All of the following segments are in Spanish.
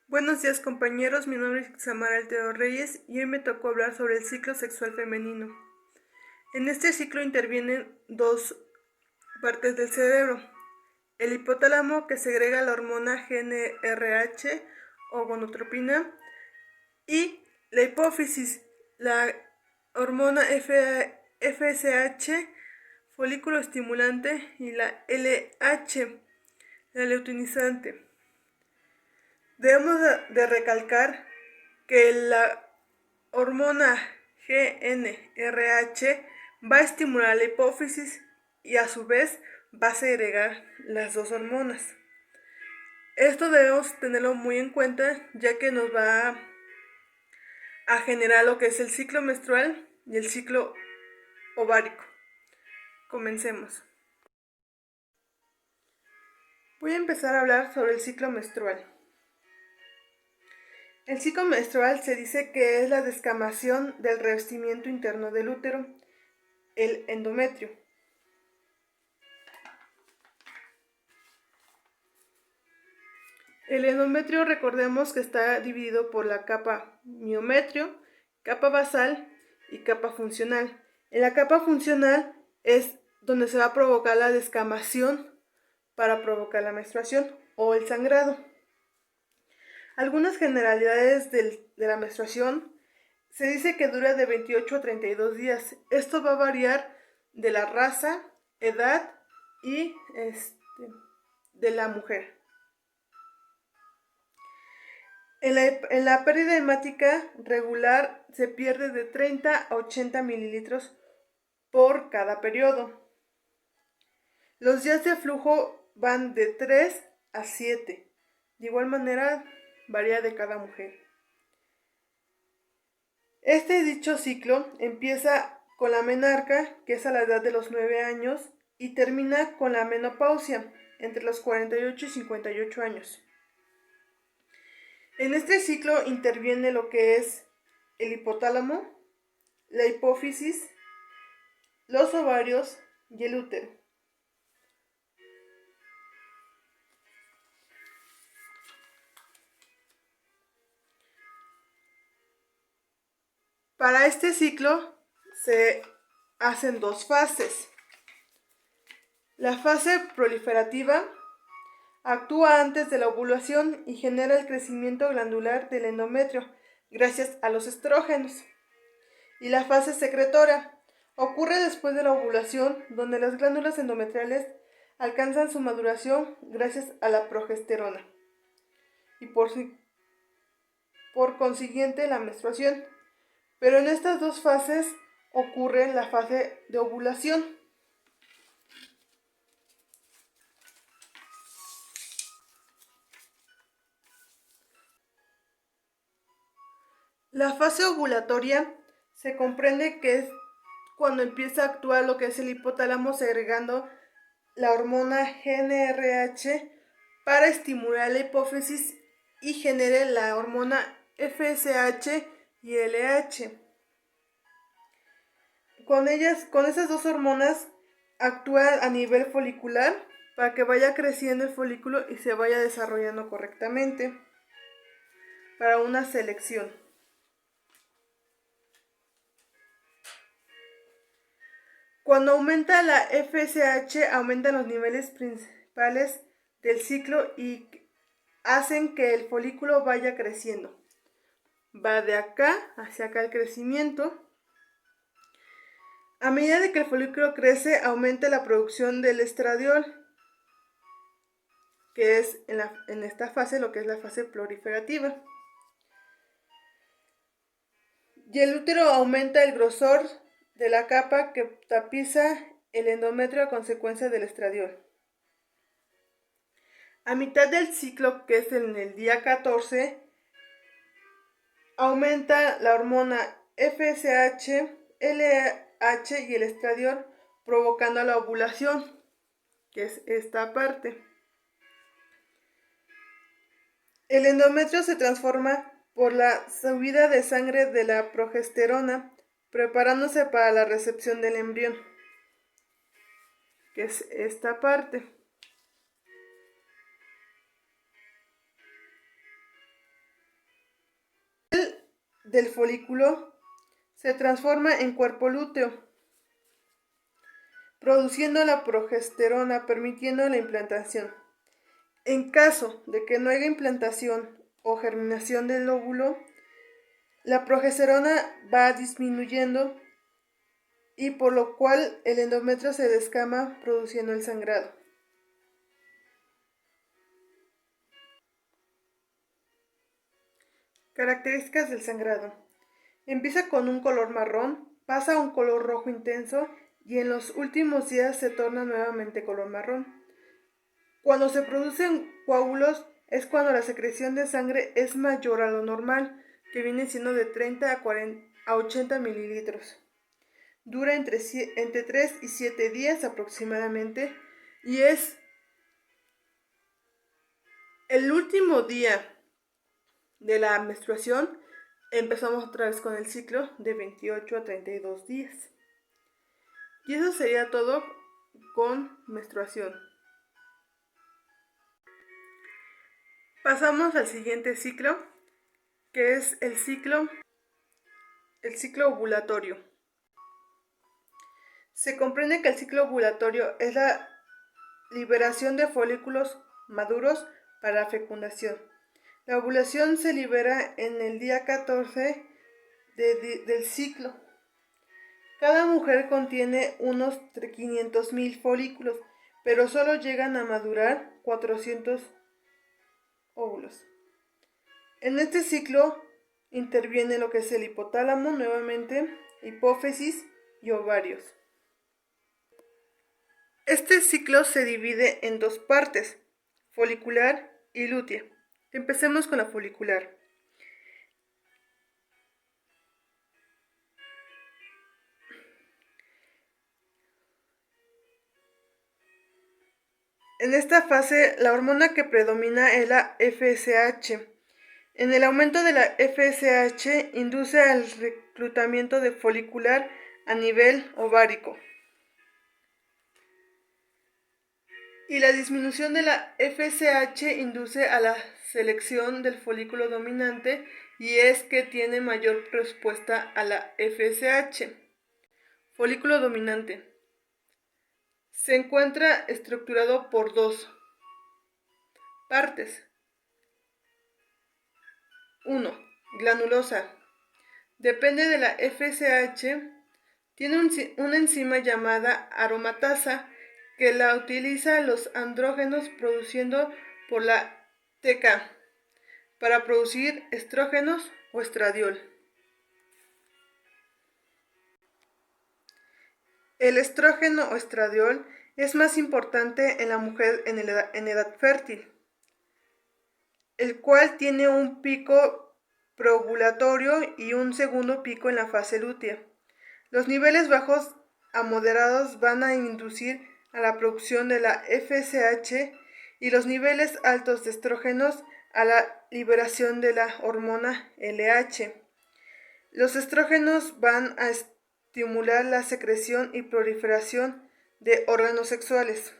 Buenos días compañeros, mi nombre es Xamara Altero Reyes y hoy me tocó hablar sobre el ciclo sexual femenino. En este ciclo intervienen dos partes del cerebro: el hipotálamo, que segrega la hormona GnRH o gonadotropina, y la hipófisis, la hormona FSH, folículo estimulante, y la LH, la luteinizante. Debemos de recalcar que la hormona GnRH va a estimular la hipófisis y a su vez va a segregar las dos hormonas. Esto debemos tenerlo muy en cuenta, ya que nos va a generar lo que es el ciclo menstrual y el ciclo ovárico. Comencemos. Voy a empezar a hablar sobre el ciclo menstrual. El ciclo menstrual se dice que es la descamación del revestimiento interno del útero, el endometrio. El endometrio, recordemos que está dividido por la capa miometrio, capa basal y capa funcional. En la capa funcional es donde se va a provocar la descamación para provocar la menstruación o el sangrado. Algunas generalidades de la menstruación: se dice que dura de 28 a 32 días. Esto va a variar de la raza, edad y de la mujer. En la pérdida hemática regular se pierde de 30 a 80 mililitros por cada periodo. Los días de flujo van de 3 a 7. De igual manera, varía de cada mujer. Este dicho ciclo empieza con la menarca, que es a la edad de los 9 años, y termina con la menopausia, entre los 48 y 58 años. En este ciclo interviene lo que es el hipotálamo, la hipófisis, los ovarios y el útero. Para este ciclo se hacen dos fases. La fase proliferativa actúa antes de la ovulación y genera el crecimiento glandular del endometrio gracias a los estrógenos. Y la fase secretora ocurre después de la ovulación, donde las glándulas endometriales alcanzan su maduración gracias a la progesterona y por consiguiente la menstruación. Pero en estas dos fases ocurre la fase de ovulación. La fase ovulatoria se comprende que es cuando empieza a actuar lo que es el hipotálamo segregando la hormona GnRH para estimular la hipófisis y genere la hormona FSH y LH. Con esas dos hormonas actúa a nivel folicular para que vaya creciendo el folículo y se vaya desarrollando correctamente para una selección. Cuando aumenta la FSH, aumentan los niveles principales del ciclo y hacen que el folículo vaya creciendo. Va de acá hacia acá el crecimiento. A medida de que el folículo crece, aumenta la producción del estradiol, que es en esta fase lo que es la fase proliferativa. Y el útero aumenta el grosor de la capa que tapiza el endometrio a consecuencia del estradiol. A mitad del ciclo, que es en el día 14, aumenta la hormona FSH, LH y el estradiol, provocando la ovulación, que es esta parte. El endometrio se transforma por la subida de sangre de la progesterona, preparándose para la recepción del embrión, que es esta parte. del folículo se transforma en cuerpo lúteo, produciendo la progesterona, permitiendo la implantación. En caso de que no haya implantación o germinación del óvulo, la progesterona va disminuyendo y por lo cual el endometrio se descama produciendo el sangrado. Características del sangrado. Empieza con un color marrón, pasa a un color rojo intenso y en los últimos días se torna nuevamente color marrón. Cuando se producen coágulos es cuando la secreción de sangre es mayor a lo normal, que viene siendo de 30 a 80 mililitros. Dura entre 3 y 7 días aproximadamente y es el último día de la menstruación. Empezamos otra vez con el ciclo de 28 a 32 días. Y eso sería todo con menstruación. Pasamos al siguiente ciclo, que es el ciclo ovulatorio. Se comprende que el ciclo ovulatorio es la liberación de folículos maduros para la fecundación. La ovulación se libera en el día 14 del ciclo. Cada mujer contiene unos 500,000 folículos, pero solo llegan a madurar 400 óvulos. En este ciclo interviene lo que es el hipotálamo, nuevamente, hipófisis y ovarios. Este ciclo se divide en dos partes, folicular y lútea. Empecemos con la folicular. En esta fase, la hormona que predomina es la FSH. En el aumento de la FSH induce al reclutamiento de folicular a nivel ovárico. Y la disminución de la FSH induce a la selección del folículo dominante y es que tiene mayor respuesta a la FSH. Folículo dominante. Se encuentra estructurado por dos partes. 1. Glanulosa. Depende de la FSH. Tiene una enzima llamada aromatasa que la utiliza los andrógenos produciendo por la TK para producir estrógenos o estradiol. El estrógeno o estradiol es más importante en la mujer en edad fértil, el cual tiene un pico preovulatorio y un segundo pico en la fase lútea. Los niveles bajos a moderados van a inducir a la producción de la FSH y los niveles altos de estrógenos a la liberación de la hormona LH. Los estrógenos van a estimular la secreción y proliferación de órganos sexuales.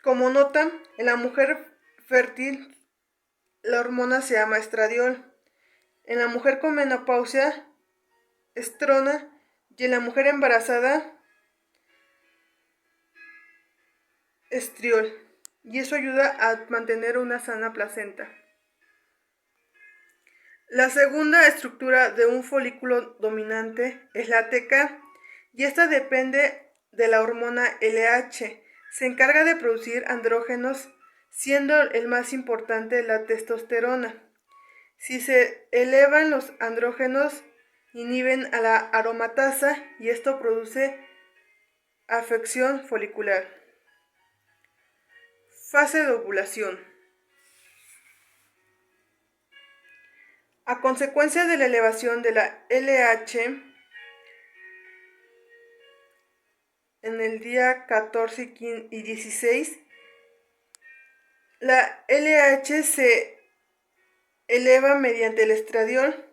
Como nota, en la mujer fértil la hormona se llama estradiol, en la mujer con menopausia estrona y en la mujer embarazada estriol, y eso ayuda a mantener una sana placenta. La segunda estructura de un folículo dominante es la TK y esta depende de la hormona LH. Se encarga de producir andrógenos, siendo el más importante la testosterona. Si se elevan los andrógenos, inhiben a la aromatasa y esto produce afección folicular. Fase de ovulación. A consecuencia de la elevación de la LH en el día 14 y 16, la LH se eleva mediante el estradiol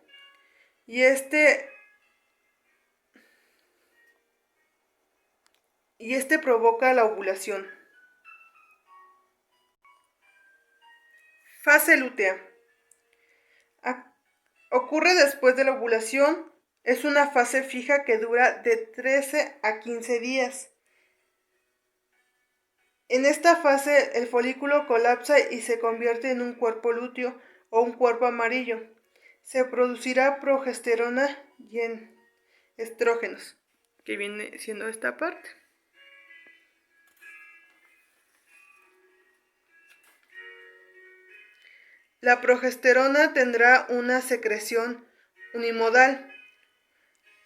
y este provoca la ovulación. Fase lútea. Ocurre después de la ovulación. Es una fase fija que dura de 13 a 15 días. En esta fase el folículo colapsa y se convierte en un cuerpo lúteo o un cuerpo amarillo. Se producirá progesterona y en estrógenos, que viene siendo esta parte. La progesterona tendrá una secreción unimodal.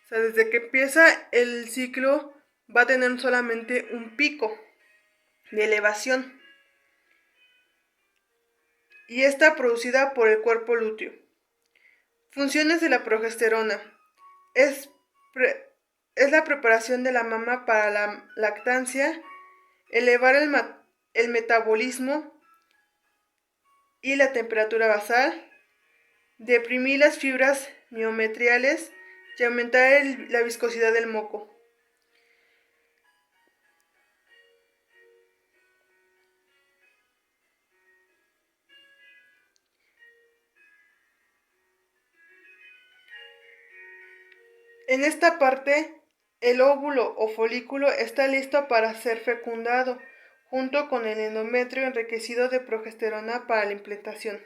O sea, desde que empieza el ciclo va a tener solamente un pico de elevación. Y está producida por el cuerpo lúteo. Funciones de la progesterona. Es la preparación de la mama para la lactancia, elevar el metabolismo y la temperatura basal, deprimir las fibras miometriales y aumentar la viscosidad del moco. En esta parte, el óvulo o folículo está listo para ser fecundado, junto con el endometrio enriquecido de progesterona para la implantación.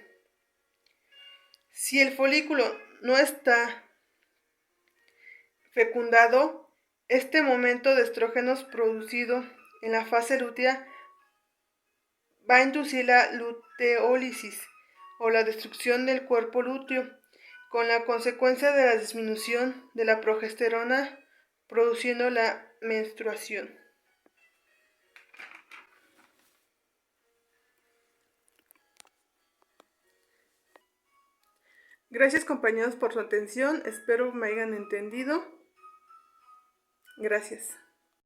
Si el folículo no está fecundado, este momento de estrógenos producido en la fase lútea va a inducir la luteólisis o la destrucción del cuerpo lúteo, con la consecuencia de la disminución de la progesterona, produciendo la menstruación. Gracias, compañeros, por su atención. Espero me hayan entendido. Gracias.